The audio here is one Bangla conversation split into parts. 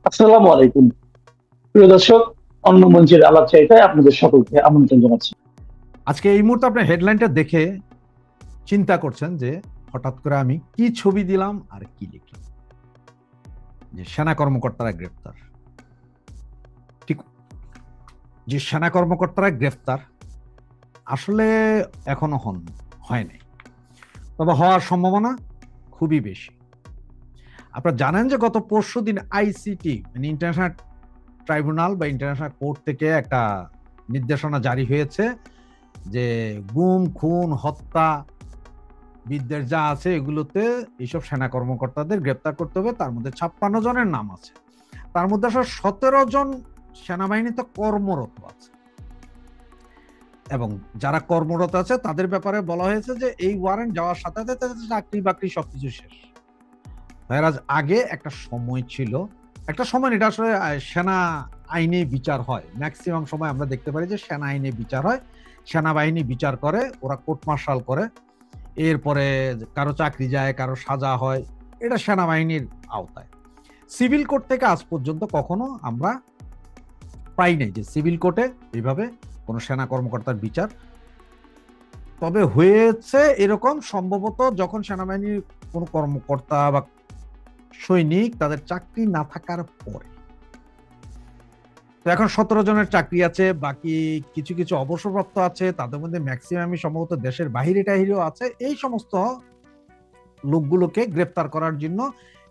আসসালামু আলাইকুম। প্রিয় দর্শক, অন্য মঞ্চের আলাপচারিতায় আপনাদের সকলকে আমন্ত্রণ জানাচ্ছি। আজকে এই মুহূর্তে আপনি হেডলাইনটা দেখে চিন্তা করছেন যে হঠাৎ করে আমি কি ছবি দিলাম আর কি লিখলাম, যে সেনা কর্মকর্তারা গ্রেফতার। ঠিক, যে সেনা কর্মকর্তারা গ্রেফতার আসলে এখনো হয় নাই, তবে হওয়ার সম্ভাবনা খুবই বেশি। আপনারা জানেন যে গত পরশু দিন আইসিটি মানে ইন্টারন্যাশনাল ট্রাইব্যুনাল বা ইন্টারন্যাশনাল কোর্ট থেকে একটা নির্দেশনা জারি হয়েছে যে গুম খুন হত্যা বিদ্বেষ যা আছে এগুলোতে এইসব সেনা কর্মকর্তাদের গ্রেপ্তার করতে হবে। তার মধ্যে 56 জনের নাম আছে, তার মধ্যে আসলে 17 জন সেনাবাহিনীতে কর্মরত আছে, এবং যারা কর্মরত আছে তাদের ব্যাপারে বলা হয়েছে যে এই ওয়ারেন্ট যাওয়ার সাথে সাথে তাদের চাকরি বাকরি সবকিছু শেষ। আগে একটা সময় ছিল, একটা সময় এটা আসলে সেনা আইনে বিচার হয়, ম্যাক্সিমাম সময় আমরা দেখতে পারি যে সেনা আইনে বিচার হয়, সেনাবাহিনী বিচার করে, ওরা কোর্ট মার্শাল করে, এরপরে কারো চাকরি যায়, কারো সাজা হয়, এটা সেনাবাহিনীর আওতায়। সিভিল কোর্ট থেকে আজ পর্যন্ত কখনো আমরা পাই নাই যে সিভিল কোর্টে এইভাবে কোনো সেনা কর্মকর্তার বিচার। তবে হয়েছে এরকম সম্ভবত যখন সেনাবাহিনীর কোনো কর্মকর্তা বা সৈনিক তাদের চাকরি না থাকার পরে। তো এখন 17 জনের চাকরি আছে, বাকি কিছু কিছু অবসরপ্রাপ্ত আছে, তাদের মধ্যে ম্যাক্সিমামই সম্ভবত দেশের বাহিরে টাহিরেও আছে। এই সমস্ত লোকগুলোকে গ্রেপ্তার করার জন্য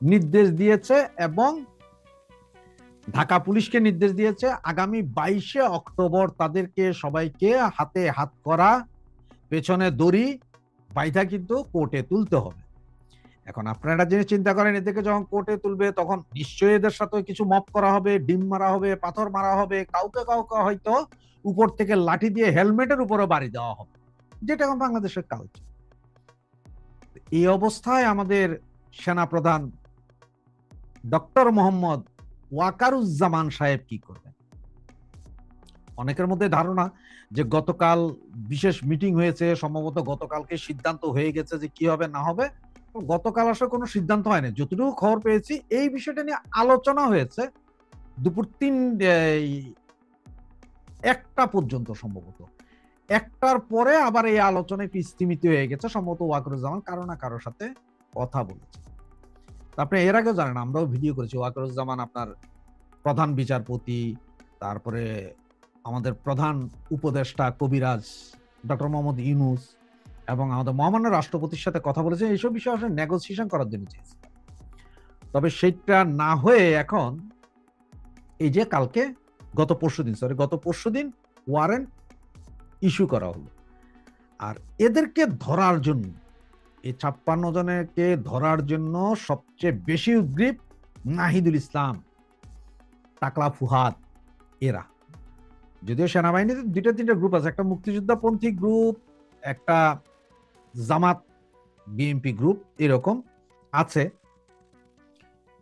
নির্দেশ দিয়েছে, এবং ঢাকা পুলিশকে নির্দেশ দিয়েছে আগামী 22শে অক্টোবর তাদেরকে সবাইকে হাতে হাত করা, পেছনে দড়ি বাইধা কিন্তু কোর্টে তুলতে হবে। এখন আপনারা জিনিস চিন্তা করেন, এদেরকে যখন কোর্টে তুলবে তখন নিশ্চয়ই এদের সাথে কিছু মপ করা হবে, ডিম মারা হবে, পাথর মারা হবে, কাউকে কাউকে হয়তো উপর থেকে লাঠি দিয়ে হেলমেটের উপরে বাড়ি দেওয়া হবে, যেটা এখন বাংলাদেশের কালচার। এই অবস্থায় আমাদের সেনাপ্রধান ডক্টর মোহাম্মদ ওয়াকারুজ্জামান সাহেব কি করবেন? অনেকের মধ্যে ধারণা যে গতকাল বিশেষ মিটিং হয়েছে, সম্ভবত গতকালকে সিদ্ধান্ত হয়ে গেছে যে কি হবে না হবে। গতকাল আসলে কোনো সিদ্ধান্ত হয়নি, যতটুকু খবর পেয়েছি এই বিষয়টা নিয়ে আলোচনা হয়েছে দুপুর 1টা পর্যন্ত, সম্ভবত 1টার পরে আবার এই আলোচনা একটু স্থিমিত হয়ে গেছে। সম্ভবত ওয়াকারুজ্জামান কারো না কারোর সাথে কথা বলেছে। আপনি এর আগেও জানেন, আমরাও ভিডিও করেছি, ওয়াকারুজ্জামান আপনার প্রধান বিচারপতি, তারপরে আমাদের প্রধান উপদেষ্টা কবিরাজ ডক্টর মোহাম্মদ ইউনূস এবং আমাদের মহামান্য রাষ্ট্রপতির সাথে কথা বলেছে, এইসব বিষয়ে আসলে নেগোসিয়েশন করার জন্য চেয়েছে। তবে সেটা না হয়ে এখন এই যে কালকে গত পরশুদিন ওয়ারেন্ট ইস্যু করা হলো। আর এদেরকে ধরার জন্য, এই 56 জনকে ধরার জন্য সবচেয়ে বেশি উদ্গ্রীব নাহিদুল ইসলাম, টাকলা ফুহাদ, এরা। যদিও সেনাবাহিনীতে 2-3টা গ্রুপ আছে, একটা মুক্তিযোদ্ধাপন্থী গ্রুপ, একটা জামাত বিএনপি গ্রুপ, এরকম আছে।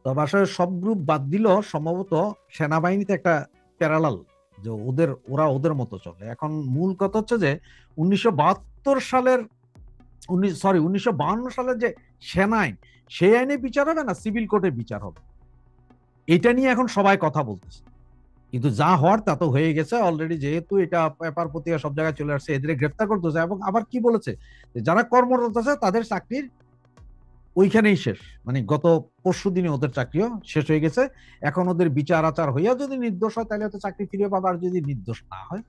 তবে আসলে সব গ্রুপ বাদ দিলেও সম্ভবত সেনাবাহিনীতে একটা প্যারালাল, যে ওরা ওদের মতো চলে। এখন মূল কথা হচ্ছে যে 1972 সালের 1952 সালের যে সেনা আইন, সেই আইনে বিচার হবে না সিভিল কোর্টে বিচার হবে, এটা নিয়ে এখন সবাই কথা বলতেছে। কিন্তু যা হওয়ার তা তো হয়ে গেছে অলরেডি, যেহেতু এটা পেপার পত্রিকা সব জায়গায় চলে আসছে, এদের গ্রেফতার করতেছে। এবং আবার কি বলেছে, যারা কর্মরত আছে তাদের চাকরির ওইখানেই শেষ, মানে গত পরশু দিনে ওদের চাকরিও শেষ হয়ে গেছে। এখন ওদের বিচার আচার হইয়া যদি নির্দোষ হয় তাহলে তো চাকরি ফিরে পাবে, আর যদি নির্দোষ না হয়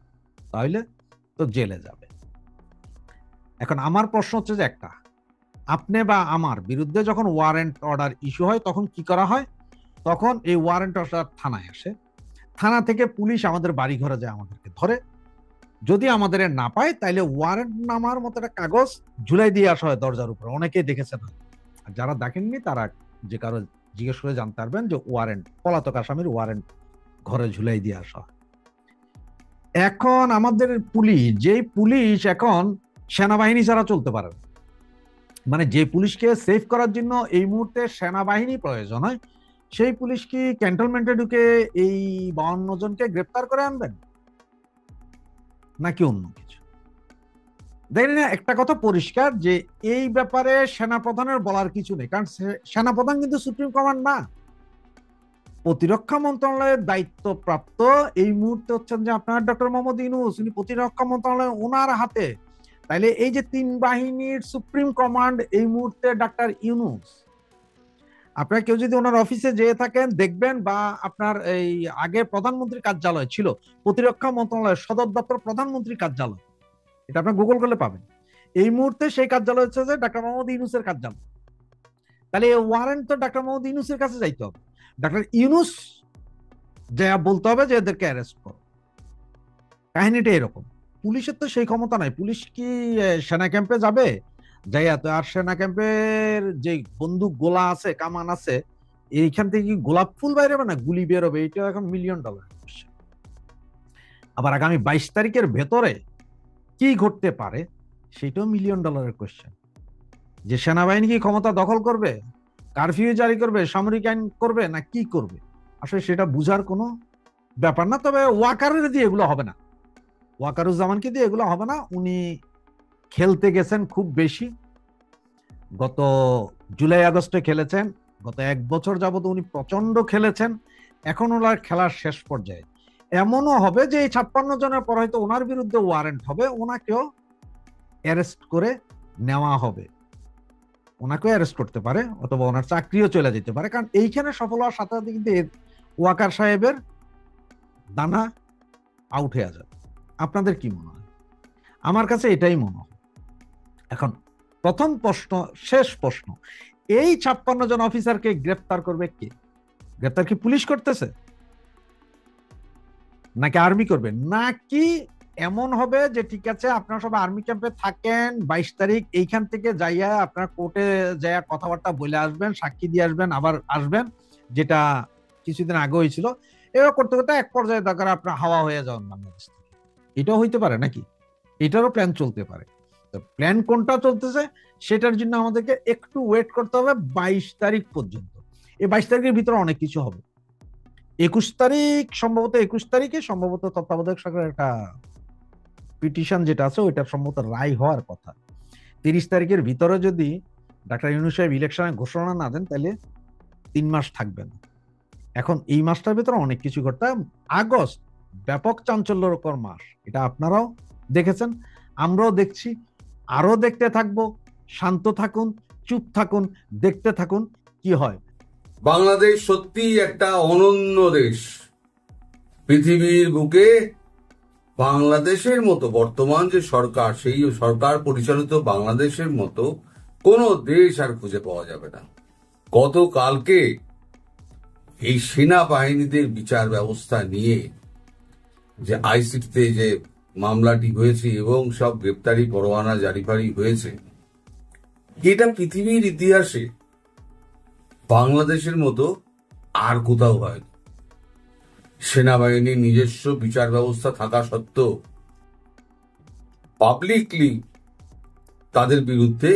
তাহলে তো জেলে যাবে। এখন আমার প্রশ্ন হচ্ছে যে একটা, আপনি বা আমার বিরুদ্ধে যখন ওয়ারেন্ট অর্ডার ইস্যু হয় তখন কি করা হয়? তখন এই ওয়ারেন্ট অর্ডার থানায় আসে, থানা থেকে পুলিশ আমাদের বাড়ি ঘরে যায়, আমাদেরকে ধরে। যদি আমাদের না পায় তাইলে ওয়ারেন্ট নামার মতো একটা কাগজ ঝুলাই দিয়ে আসা হয় দরজার উপরে, অনেকেই দেখেছেন। আর যারা দেখেননি তারা যে কারো জিজ্ঞেস করে জানতে পারবেন যে ওয়ারেন্ট, পলাতক আসামির ওয়ারেন্ট ঘরে ঝুলাই দিয়ে আসা হয়। এখন আমাদের পুলিশ, যেই পুলিশ এখন সেনাবাহিনী ছাড়া চলতে পারে না, মানে যে পুলিশকে সেভ করার জন্য এই মুহূর্তে সেনাবাহিনী প্রয়োজন হয়, সেই পুলিশ কি ক্যান্টনমেন্টে ঢুকে এই 52 জনকে গ্রেপ্তার করে আনবেন নাকি অন্য কিছু? দেখেন না, একটা কথা পরিষ্কার যে এই ব্যাপারে সেনাপ্রধানের বলার কিছু নেই, কারণ সেনাপ্রধান কিন্তু সুপ্রিম কমান্ড না। প্রতিরক্ষা মন্ত্রণালয়ের দায়িত্বপ্রাপ্ত এই মুহূর্তে হচ্ছেন যে আপনার ডক্টর মোহাম্মদ ইউনূস, উনি প্রতিরক্ষা মন্ত্রণালয় ওনার হাতে। তাইলে এই যে তিন বাহিনীর সুপ্রিম কমান্ড এই মুহূর্তে ডাক্তার ইউনূস। আপনারা কেউ যদি ওনার অফিসে যেয়ে থাকেন দেখবেন, বা আপনার এই আগে প্রধানমন্ত্রীর কার্যালয় ছিল প্রতিরক্ষা মন্ত্রণালয়ের সদর দপ্তর প্রধানমন্ত্রীর কার্যালয়, এটা আপনার গুগল করলে পাবেন। এই মুহূর্তে সেই কার্যালয় হচ্ছে যে ডাক্তার মোহাম্মদ ইউনূসের কার্যালয়। তাহলে এই ওয়ারেন্ট তো ডাক্তার মোহাম্মদ ইউনূসের কাছে যাইতে হবে। ডাক্তার ইউনূস যা বলতে হবে যে এদেরকে অ্যারেস্ট করো। কাহিনীটা এরকম। পুলিশের তো সেই ক্ষমতা নাই। পুলিশ কি সেনা ক্যাম্পে যাবে, যাইয়া তো আর সেনা ক্যাম্পের যে বন্দুক গোলা আছে, কামান আছে, এইখান থেকে কি গোলাপ ফুল বাইরে না গুলি বেরোবে? এটা এখন $1,000,000 কোশ্চেন। আবার আগামী 22 তারিখের ভেতরে কি ঘটতে পারে সেটাও $1,000,000 কোশ্চেন। যে সেনাবাহিনী কি ক্ষমতা দখল করবে, কারফিউ জারি করবে, সামরিক আইন করবে, না কি করবে, আসলে সেটা বুঝার কোনো ব্যাপার না। তবে ওয়াকারের দিয়ে এগুলো হবে না, ওয়াকারুজ্জামানকে দিয়ে এগুলো হবে না। উনি খেলতে গেছেন খুব বেশি, গত জুলাই আগস্টে খেলেছেন, গত 1 বছর যাবত উনি প্রচন্ড খেলেছেন। এখন ওনার খেলার শেষ পর্যায়ে। এমনও হবে যে এই 56 জনের পর হয়তো ওনার বিরুদ্ধে ওয়ারেন্ট হবে, ওনাকেও অ্যারেস্ট করে নেওয়া হবে। ওনাকেও অ্যারেস্ট করতে পারে, অথবা ওনার চাকরিও চলে যেতে পারে। কারণ এইখানে সফল হওয়ার সাথে সাথে কিন্তু ওয়াকার সাহেবের দানা আউট হয়ে যাবে। আপনাদের কি মনে হয়? আমার কাছে এটাই মনে হয়। এখন প্রথম প্রশ্ন, শেষ প্রশ্ন, এই 56 জন অফিসারকে গ্রেফতার করবে কে? গ্রেফতার কি পুলিশ করতেছে, নাকি আর্মি করবে? নাকি এমন হবে যে ঠিক আছে আপনারা সব আর্মি ক্যাম্পে থাকেন, 22 তারিখ এইখান থেকে যাইয়া আপনার কোর্টে যাইয়া কথাবার্তা বলে আসবেন, সাক্ষী দিয়ে আসবেন, আবার আসবেন, যেটা কিছুদিন আগে হয়েছিল। এবার করতে করতে এক পর্যায়ে দরকার আপনার হাওয়া হয়ে যাওয়ার বাংলাদেশ থেকে। এটাও হইতে পারে নাকি? এটারও প্ল্যান চলতে পারে। তো প্ল্যান কোনটা চলতেছে সেটার জন্য আমাদেরকে একটু ওয়েট করতে হবে 22 তারিখ পর্যন্ত। এই 22 তারিখের ভিতরে অনেক কিছু হবে। 21 তারিখ সম্ভবত, 21 তারিখে সম্ভবত তত্ত্বাবধায়ক সরকারের একটা পিটিশন যেটা আছে ওইটা সম্ভবত রায় হওয়ার কথা। 30 তারিখের ভিতরে যদি ডাক্তার ইউনূস সাহেব ইলেকশনের ঘোষণা না দেন তাহলে 3 মাস থাকবেন। এখন এই মাসটার ভিতরে অনেক কিছু ঘটতে। আগস্ট ব্যাপক চাঞ্চল্যকর মাস, এটা আপনারাও দেখেছেন, আমরাও দেখছি, আরো দেখতে থাকবো। শান্ত থাকুন, চুপ থাকুন, দেখতে থাকুন কি হয়। বাংলাদেশ সত্যিই একটা অনন্য দেশ। পৃথিবীর বুকে বাংলাদেশের মতো বর্তমান যে সরকার, সেই সরকার পরিচালিত বাংলাদেশের মতো কোনো দেশ আর খুঁজে পাওয়া যাবে না। গতকালকে এই সেনাবাহিনীদের বিচার ব্যবস্থা নিয়ে যে আইসিটিতে যে মামলাটি হয়েছে এবং সব গ্রেপ্তারি পরোয়ানা জারিফারি হয়েছে, এটা পৃথিবীর ইতিহাসে বাংলাদেশের মতো আর কোথাও হয়নি। সেনাবাহিনীর নিজস্ব বিচার ব্যবস্থা থাকা সত্ত্বেও পাবলিকলি তাদের বিরুদ্ধে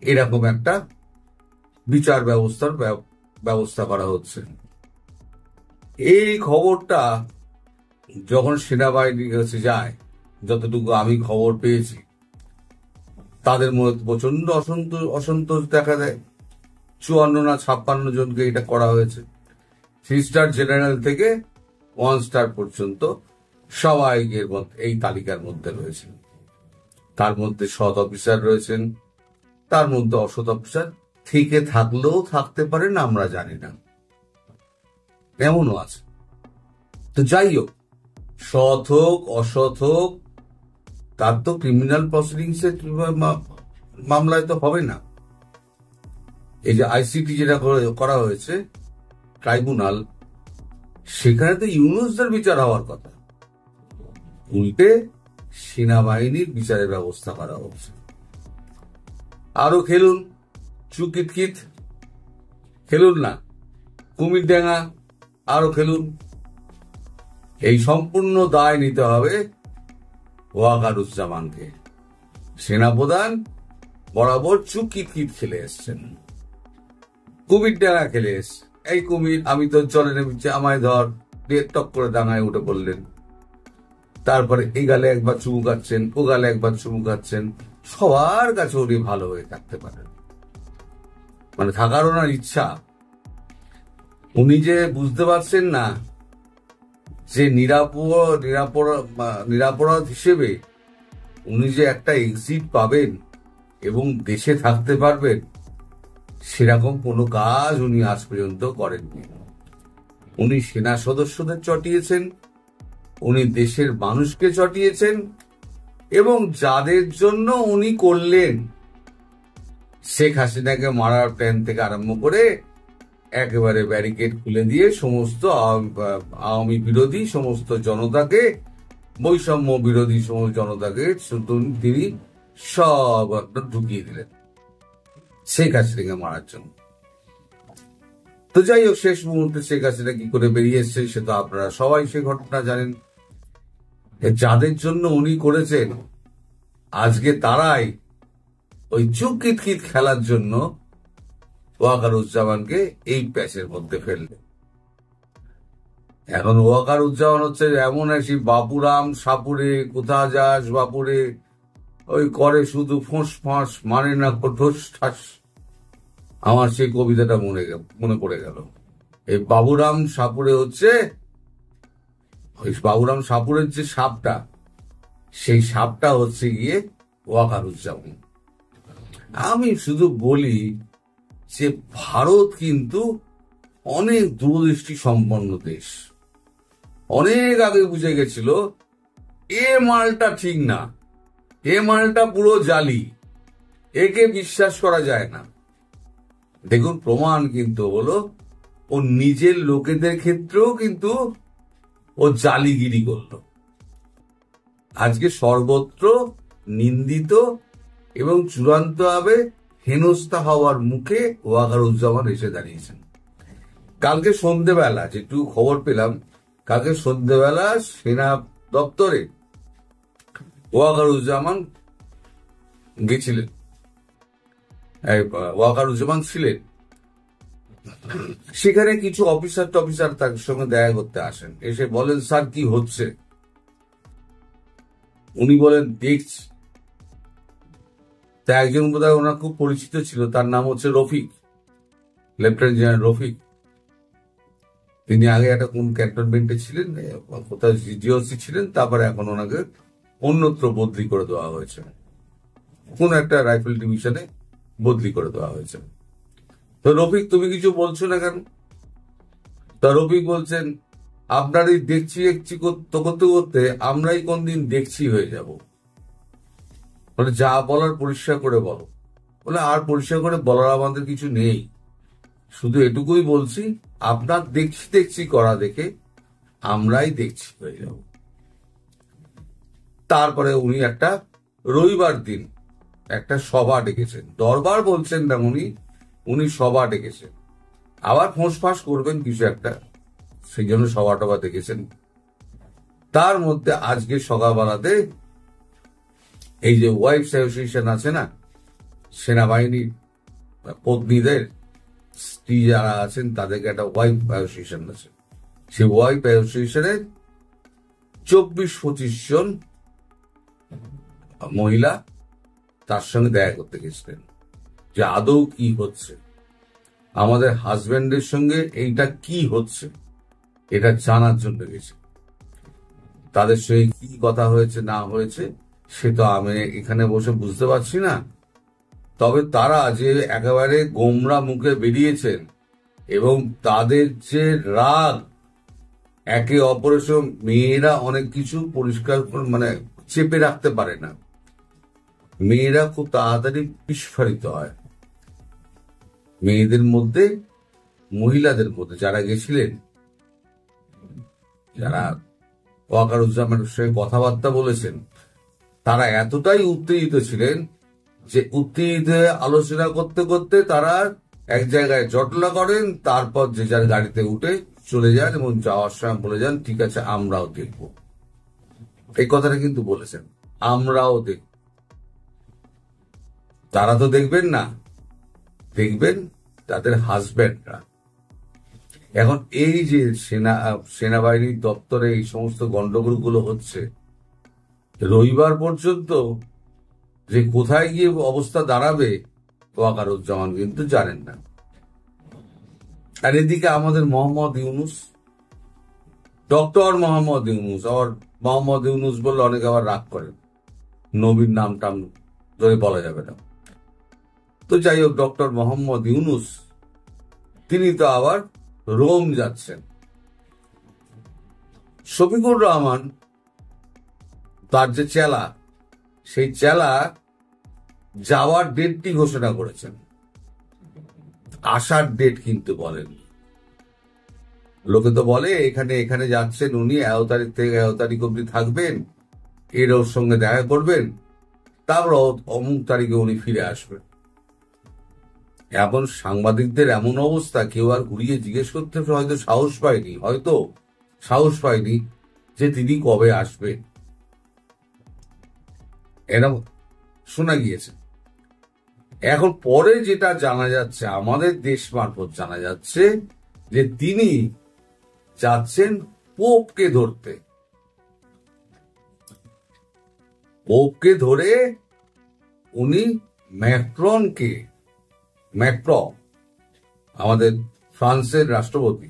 এরকম একটা বিচার ব্যবস্থার ব্যবস্থা করা হচ্ছে। এই খবরটা যখন সেনাবাহিনীর কাছে যায়, যতটুকু আমি খবর পেয়েছি, তাদের মধ্যে প্রচন্ড অসন্তোষ দেখা দেয়। 54 না 56 জনকে এটা করা হয়েছে। 3 স্টার জেনারেল থেকে 1 স্টার পর্যন্ত সবাই এই তালিকার মধ্যে রয়েছেন। তার মধ্যে সৎ অফিসার রয়েছেন, তার মধ্যে অসৎ অফিসার থেকে থাকলেও থাকতে পারেন, আমরা জানি না, এমনও আছে। তো যাই হোক, সৎ হোক অসৎ হোক, তার তো ক্রিমিনাল প্রসিডিংস মামলায় তো হবে না। এই যে আইসিটি যেটা করা হয়েছে ট্রাইব্যুনাল, সেখানে তো ইউনূসদের বিচার হওয়ার কথা, উল্টে সেনাবাহিনীর বিচারের ব্যবস্থা করা হচ্ছে। আরো খেলুন, চুকিতকিত খেলুন না, কুমির ডাঙ্গা আরো খেলুন। এই সম্পূর্ণ দায় নিতে হবে ওয়াকারুজ্জামানকে। সেনাপ্রধান বরাবর চুকিতকিত খেলে এসছেন, কুমির ডাঙ্গা খেলে এসছে। এই কুমির, আমি তো চলে নেমেছি, আমায় ধর, টক করে ডাঙায় উঠে পড়লেন। তারপরে এই গালে একবার চুমু খাচ্ছেন, ও গালে একবার চুমু খাচ্ছেন। সবার কাছে উনি ভালো হয়ে থাকতে পারেন, মানে থাকার ওনার ইচ্ছা। উনি যে বুঝতে পারছেন না যে নিরাপরাধ হিসেবে উনি যে একটা এক্সিট পাবেন এবং দেশে থাকতে পারবেন, সেরকম কোনো কাজ উনি আজ পর্যন্ত করেননি। উনি সেনা সদস্যদের চটিয়েছেন, উনি দেশের মানুষকে চটিয়েছেন, এবং যাদের জন্য উনি করলেন, শেখ হাসিনাকে মারার প্ল্যান থেকে আরম্ভ করে একেবারে ব্যারিকেড খুলে দিয়ে সমস্ত আওয়ামী বিরোধী সমস্ত জনতাকে, বৈষম্য বিরোধী সমস্ত জনতাকে তিনি সব ঢুকিয়ে দিলেন শেখ হাসিনাকে মারার জন্য। তো যাই হোক, শেষ মুহূর্তে শেখ হাসিনা কি করে বেরিয়ে এসছে সে তো আপনারা সবাই সে ঘটনা জানেন। যাদের জন্য উনি করেছেন, আজকে তারাই ওই চুকিতকিত খেলার জন্য ওয়াকারুজ্জামানকে এই প্যাচের মধ্যে ফেলবে। এখন ওয়াকারুজ্জামান হচ্ছে এমন একটি বাপুরাম সাপুরে, কোথা যাস বাপুরে, ওই করে শুধু ফোঁস ফাঁস, মানে না ঠোস ঠাস। আমার সেই কবিতাটা মনে পড়ে গেল। এই বাবুরাম সাপুরে হচ্ছে ওই বাবুরাম সাপুরের যে সাপটা, সেই সাপটা হচ্ছে গিয়ে ওয়াকারুজ্জামান। আমি শুধু বলি যে ভারত কিন্তু অনেক দূরদৃষ্টি সম্পন্ন দেশ। অনেক আগে বুঝে গেছিল এ মালটা ঠিক না, এ মালটা পুরো জালি, একে বিশ্বাস করা যায় না। দেখুন, প্রমাণ কিন্তু হলো ও নিজের লোকেদের ক্ষেত্রেও কিন্তু ও জালিগিরি করলো। আজকে সর্বত্র নিন্দিত এবং চূড়ান্তভাবে হেনস্থা হওয়ার মুখে ওয়াকারুজ্জামান এসে দাঁড়িয়েছেন। কালকে সন্ধ্যেবেলা যেটুকু খবর পেলাম, কালকে সন্ধ্যেবেলা সেনা দপ্তরে ওয়াকারুজ্জামান গেছিলেন, ওয়াকারুজ্জামান ছিলেন সেখানে। কিছু অফিসার তার সঙ্গে দেখা করতে আসেন, এসে বলেন, স্যার কি হচ্ছে? উনি বলেন, দেখছি। তা একজন বোধহয় ওনার খুব পরিচিত ছিল, তার নাম হচ্ছে রফিক, লেফটেন্যান্ট জেনারেল রফিক। তিনি আগে একটা কোন ক্যান্টনমেন্টে ছিলেন, কোথাও জিওসি ছিলেন, তারপরে এখন ওনাকে অন্যত্র বদলি করে দেওয়া হয়েছে, কোন একটা রাইফেল ডিভিশনে বদলি করে দেওয়া হয়েছে। তো রফিক, তুমি কিছু বলছো না কেন? তা রফিক বলছেন, আপনারই দেখছি করতে করতে আমরাই কোনদিন দেখছি হয়ে যাব। বলে, যা বলার পরিষ্কার করে বলো। বলে, আর পরিষ্কার করে বলার আমাদের কিছু নেই, শুধু এটুকুই বলছি, আপনার দেখছি করা দেখে আমরাই দেখছি হয়ে যাব। তারপরে উনি একটা রবিবার দিন একটা সভা ডেকেছেন, দরবার বলছেন না উনি সভা ডেকেছেন। আবার ফোঁসফাঁস করবেন কিছু একটা, সেই জন্য সভা টভা ডেকেছেন। তার মধ্যে আজকে সকালবেলাতে এই যে ওয়াইফ অ্যাসোসিয়েশন আছে না, সেনাবাহিনীর পত্নীদের স্ত্রী যারা আছেন তাদেরকে একটা ওয়াইফ অ্যাসোসিয়েশন আছে, সেই ওয়াইফ অ্যাসোসিয়েশনের 24-25 জন মহিলা তার সঙ্গে দেখা করতে গেছিলেন, যে আদৌ কি হচ্ছে, আমাদের হাজবেন্ডের সঙ্গে এইটা কি হচ্ছে এটা জানার জন্য গেছে। তাদের সঙ্গে কি কথা হয়েছে না হয়েছে সে তো আমি এখানে বসে বুঝতে পারছি না, তবে তারা যে একেবারে গোমরা মুখে বেরিয়েছেন এবং তাদের যে রাগ, একে অপরের সঙ্গে মেয়েরা অনেক কিছু পরিষ্কার মানে চেপে রাখতে পারে না, মেয়েরা খুব তাড়াতাড়ি বিস্ফোরিত হয়। মেয়েদের মধ্যে, মহিলাদের মধ্যে যারা গেছিলেন, যারা ওয়াকারুজ্জামানের সঙ্গে কথাবার্তা বলেছেন, তারা এতটাই উত্তেজিত ছিলেন যে উত্তেজিত হয়ে আলোচনা করতে করতে তারা এক জায়গায় জটলা করেন, তারপর যে যার গাড়িতে উঠে চলে যান এবং যাওয়ার সময় বলে যান, ঠিক আছে আমরাও দেখব। এই কথাটা কিন্তু বলেছেন, আমরাও দেখব। তারা তো দেখবেন না, দেখবেন তাদের হাজব্যান্ডরা। এখন এই যে সেনাবাহিনীর দপ্তরে এই সমস্ত গন্ডগোলগুলো হচ্ছে, রবিবার পর্যন্ত যে কোথায় গিয়ে অবস্থা দাঁড়াবে ওয়াকারুজ্জামান কিন্তু জানেন না। আর এদিকে আমাদের মোহাম্মদ ইউনুস, ডক্টর মোহাম্মদ ইউনুস, আবার মোহাম্মদ ইউনুস বললে অনেকে আবার রাগ করেন, নবীর নাম টাম ধরে বলা যাবে না। তো যাই হোক, ডক্টর মোহাম্মদ ইউনুস তিনি তো আবার রোম যাচ্ছেন। শফিকুর রহমান তার যে চেলা, সেই চেলা যাওয়ার ডেটটি ঘোষণা করেছেন, আসার ডেট কিন্তু বলেন। লোকে তো বলে এখানে এখানে যাচ্ছেন উনি, 11 তারিখ থেকে 11 তারিখ অব্দি থাকবেন, এর ওর সঙ্গে দেখা করবেন, তারপর অমুক তারিখে উনি ফিরে আসবেন। এখন সাংবাদিকদের এমন অবস্থা, কেউ আর ঘুরিয়ে জিজ্ঞেস করতে হয়তো সাহস পায়নি যে তিনি কবে আসবেন, এরকম শোনা গিয়েছে। এখন পরে যেটা জানা যাচ্ছে, আমাদের দেশ মারফত জানা যাচ্ছে যে তিনি যাচ্ছেন পোপকে ধরতে। পোপকে ধরে উনি ম্যাক্রন, আমাদের ফ্রান্সের রাষ্ট্রপতি,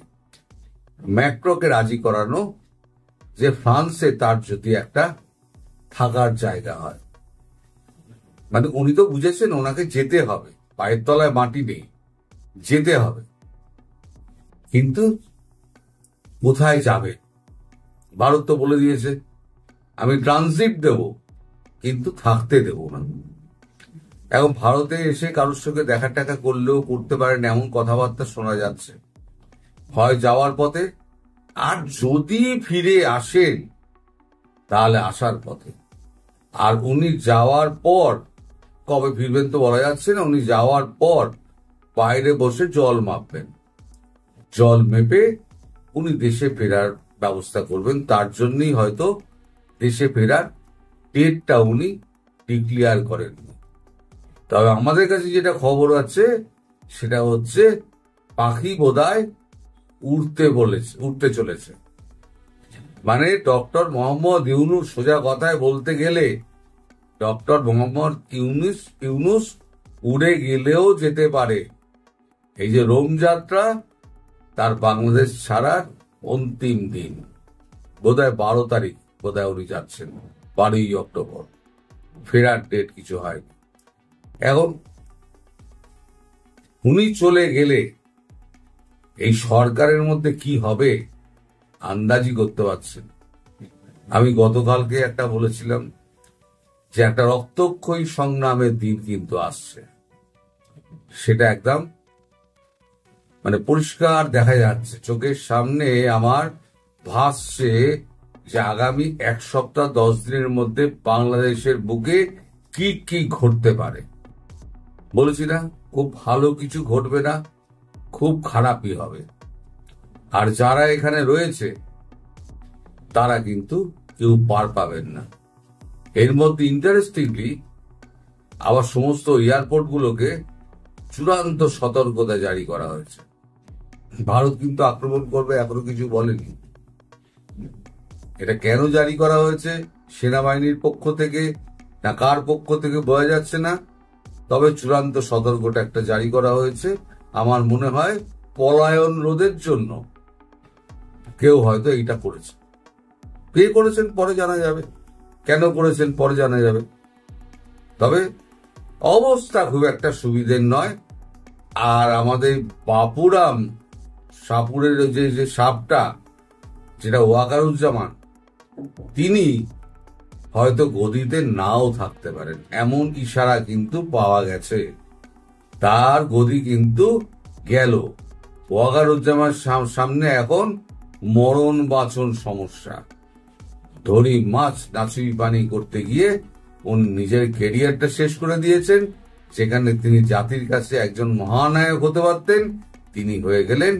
ম্যাক্রোকে রাজি করানো যে ফ্রান্সে তার যদি একটা থাকার জায়গা হয়। মানে উনি তো বুঝেছেন ওনাকে যেতে হবে, পায়ের তলায় মাটি নেই, যেতে হবে। কিন্তু কোথায় যাবে? ভারত তো বলে দিয়েছে আমি ট্রানজিট দেব, কিন্তু থাকতে দেব না। এখন ভারতে এসে কারোর সঙ্গে দেখা টাকা করলেও করতে পারেন এমন কথাবার্তা শোনা যাচ্ছে, হয় যাওয়ার পথে, আর যদি ফিরে আসেন তাহলে আসার পথে। আর উনি যাওয়ার পর কবে ফিরবেন তো বলা যাচ্ছে না। উনি যাওয়ার পর বাইরে বসে জল মাপবেন, জল মেপে উনি দেশে ফেরার ব্যবস্থা করবেন। তার জন্যই হয়তো দেশে ফেরার ডেটটা উনি ডিক্লেয়ার করেন। তবে আমাদের কাছে যেটা খবর আছে সেটা হচ্ছে পাখি বোধহয় উঠতে চলেছে। মানে ডক্টর মোহাম্মদ ইউনুস, সোজা কথায় বলতে গেলে ডক্টর মোহাম্মদ ইউনুস উড়ে গেলেও যেতে পারে। এই যে রোম যাত্রা, তার বাংলাদেশ ছাড়ার অন্তিম দিন বোধহয় 12 তারিখ বোধহয় উনি যাচ্ছেন, 12ই অক্টোবর। ফেরার ডেট কিছু হয়নি। এখন উনি চলে গেলে এই সরকারের মধ্যে কি হবে আন্দাজি করতে পারছেন। আমি গতকালকে একটা বলেছিলাম যে একটা রক্তক্ষয়ী সংগ্রামের দিন কিন্তু আসছে, সেটা একদম মানে পরিষ্কার দেখা যাচ্ছে চোখের সামনে। আমার ভাসছে যে আগামী 1 সপ্তাহ 10 দিনের মধ্যে বাংলাদেশের বুকে কি কি ঘটতে পারে। বলেছি না, খুব ভালো কিছু ঘটবে না, খুব খারাপই হবে। আর যারা এখানে রয়েছে তারা কিন্তু কেউ পার পাবেন না। এর মধ্যে ইন্টারেস্টিংলি আবার সমস্ত এয়ারপোর্ট গুলোকে চূড়ান্ত সতর্কতা জারি করা হয়েছে। ভারত কিন্তু আক্রমণ করবে এখনো কিছু বলেনি। এটা কেন জারি করা হয়েছে, সেনাবাহিনীর পক্ষ থেকে না কার পক্ষ থেকে বোঝা যাচ্ছে না। তবে চূড়ান্ত সতর্কতা একটা জারি করা হয়েছে। আমার মনে হয় পলায়ন রোধের জন্য কেউ হয়তো এইটা করেছে। কে করেছেন পরে জানা যাবে, কেন করেছেন পরে জানা যাবে। তবে অবস্থা খুব একটা সুবিধের নয়। আর আমাদের বাপুরাম সাপুরের যে সাপটা, যেটা ওয়াকারুজ্জামান, তিনি হয়তো গদিতে নাও থাকতে পারেন, এমন ইশারা কিন্তু পাওয়া গেছে। তার গদি কিন্তু গেল। ওয়াকারুজ্জামান সামনে এখন মরণ বাঁচন সমস্যা। ধনী মাছ নাচুই পানি করতে গিয়ে উনি নিজের ক্যারিয়ারটা শেষ করে দিয়েছেন। যেখানে তিনি জাতির কাছে একজন মহানায়ক হতে পারতেন, তিনি হয়ে গেলেন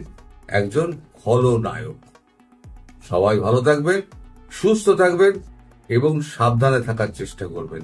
একজন খলনায়ক। সবাই ভালো থাকবেন, সুস্থ থাকবেন এবং সাবধানে থাকার চেষ্টা করবেন।